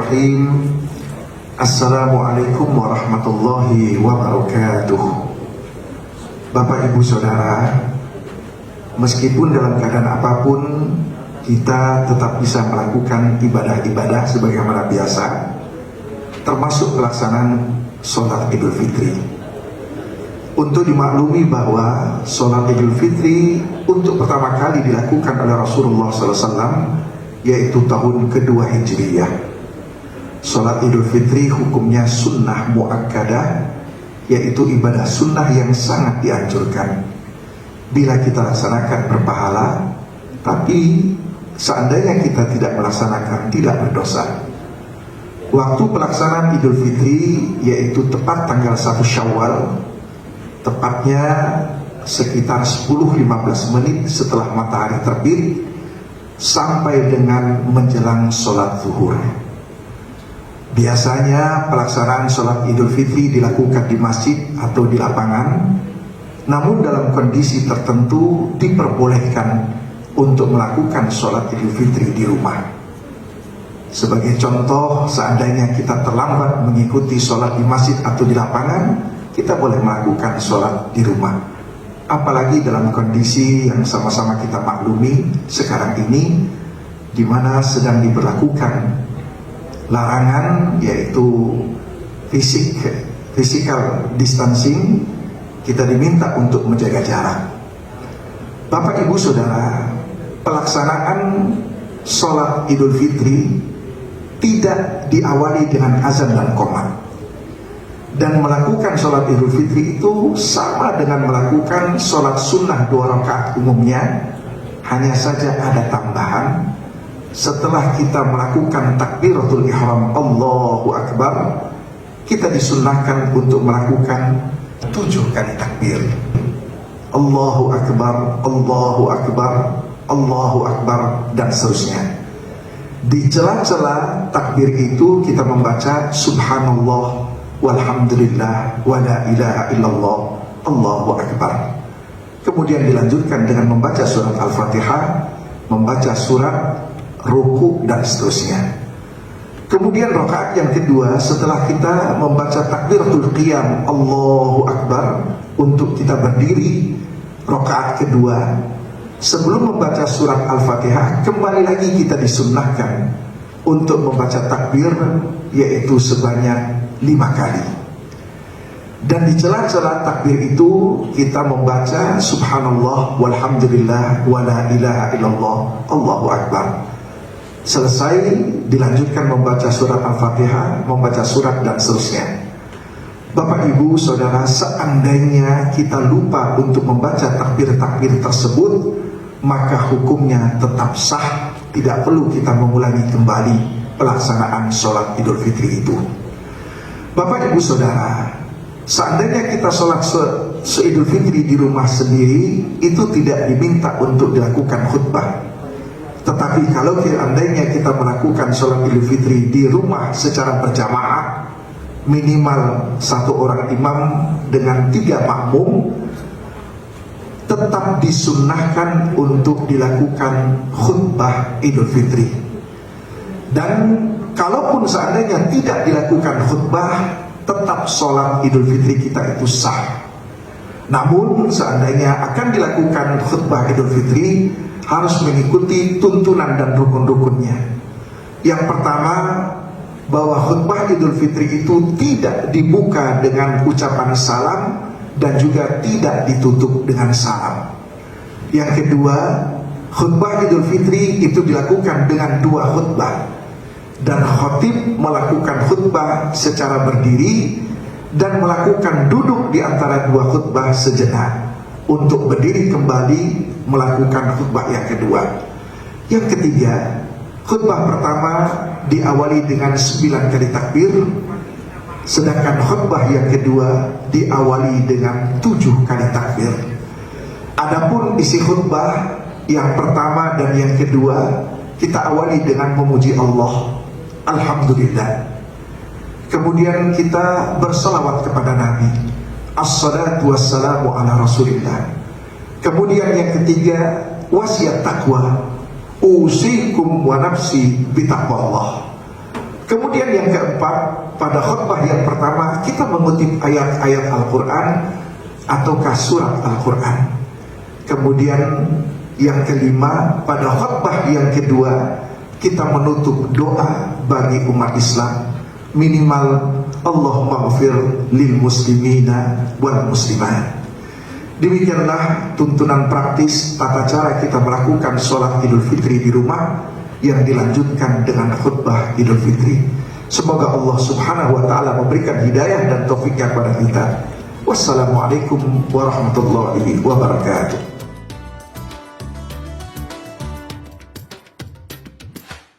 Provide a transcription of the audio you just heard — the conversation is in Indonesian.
Bismillahirrahmanirrahim. Assalamualaikum warahmatullahi wabarakatuh. Bapak Ibu Saudara, meskipun dalam keadaan apapun kita tetap bisa melakukan ibadah-ibadah sebagaimana biasa, termasuk pelaksanaan sholat Idul Fitri. Untuk dimaklumi bahwa sholat Idul Fitri untuk pertama kali dilakukan oleh Rasulullah SAW, yaitu tahun kedua Hijriyah. Sholat Idul Fitri hukumnya sunnah muakkadah, yaitu ibadah sunnah yang sangat dianjurkan. Bila kita laksanakan berpahala, tapi seandainya kita tidak melaksanakan tidak berdosa. Waktu pelaksanaan Idul Fitri yaitu tepat tanggal 1 Syawal, tepatnya sekitar 10-15 menit setelah matahari terbit sampai dengan menjelang sholat zuhur. Biasanya pelaksanaan sholat Idul Fitri dilakukan di masjid atau di lapangan, namun dalam kondisi tertentu diperbolehkan untuk melakukan sholat Idul Fitri di rumah. Sebagai contoh, seandainya kita terlambat mengikuti sholat di masjid atau di lapangan, kita boleh melakukan sholat di rumah. Apalagi dalam kondisi yang sama-sama kita maklumi sekarang ini, di mana sedang diberlakukan larangan, yaitu physical distancing. Kita diminta untuk menjaga jarak. Bapak Ibu Saudara, pelaksanaan sholat Idul Fitri tidak diawali dengan azan dan qomat. Dan melakukan sholat Idul Fitri itu sama dengan melakukan sholat sunnah 2 rakaat umumnya, hanya saja ada tambahan. Setelah kita melakukan takbiratul ihram Allahu Akbar, kita disunnahkan untuk melakukan 7 kali takbir. Allahu Akbar, Allahu Akbar, Allahu Akbar, dan seterusnya. Di celah-celah takbir itu kita membaca Subhanallah walhamdulillah wa la ilaha illallah Allahu Akbar. Kemudian dilanjutkan dengan membaca surat Al-Fatihah, membaca surat, ruku, dan seterusnya. Kemudian rakaat yang kedua, setelah kita membaca takbiratul qiyam Allahu Akbar untuk kita berdiri, rakaat kedua sebelum membaca surat Al-Fatihah, kembali lagi kita disunnahkan untuk membaca takbir, yaitu sebanyak 5 kali. Dan di celah-celah takbir itu kita membaca Subhanallah walhamdulillah wa la ilaha illallah Allahu Akbar. Selesai, dilanjutkan membaca surat Al-Fatihah, membaca surat, dan seterusnya. Bapak Ibu Saudara, seandainya kita lupa untuk membaca takbir-takbir tersebut, maka hukumnya tetap sah, tidak perlu kita mengulangi kembali pelaksanaan sholat Idul Fitri itu. Bapak Ibu Saudara, seandainya kita sholat Idul Fitri di rumah sendiri, itu tidak diminta untuk dilakukan khutbah. Tetapi kalau seandainya kita melakukan sholat Idul Fitri di rumah secara berjamaah, minimal 1 orang imam dengan 3 makmum, tetap disunnahkan untuk dilakukan khutbah Idul Fitri. Dan kalaupun seandainya tidak dilakukan khutbah, tetap sholat Idul Fitri kita itu sah. Namun seandainya akan dilakukan khutbah Idul Fitri, harus mengikuti tuntunan dan rukun-rukunnya. Yang pertama, bahwa khutbah Idul Fitri itu tidak dibuka dengan ucapan salam dan juga tidak ditutup dengan salam. Yang kedua, khutbah Idul Fitri itu dilakukan dengan 2 khutbah, dan khatib melakukan khutbah secara berdiri dan melakukan duduk di antara 2 khutbah sejenak untuk berdiri kembali melakukan khutbah yang kedua. Yang ketiga, khutbah pertama diawali dengan 9 kali takbir, sedangkan khutbah yang kedua diawali dengan 7 kali takbir. Adapun isi khutbah yang pertama dan yang kedua, kita awali dengan memuji Allah, alhamdulillah. Kemudian kita berselawat kepada Nabi, assalatu wassalamu ala rasulillah. Kemudian yang ketiga, wasiat takwa, usikum wa nafsi bitaqwallah. Kemudian yang keempat, pada khutbah yang pertama kita mengutip ayat-ayat Al-Quran ataukah surat Al-Quran. Kemudian yang kelima, pada khutbah yang kedua kita menutup doa bagi umat Islam, minimal Allahumma ghafir lil muslimina wal muslimat. Demikianlah tuntunan praktis tata cara kita melakukan sholat Idul Fitri di rumah yang dilanjutkan dengan khutbah Idul Fitri. Semoga Allah Subhanahu wa taala memberikan hidayah dan taufiknya kepada kita. Wassalamualaikum warahmatullahi wabarakatuh.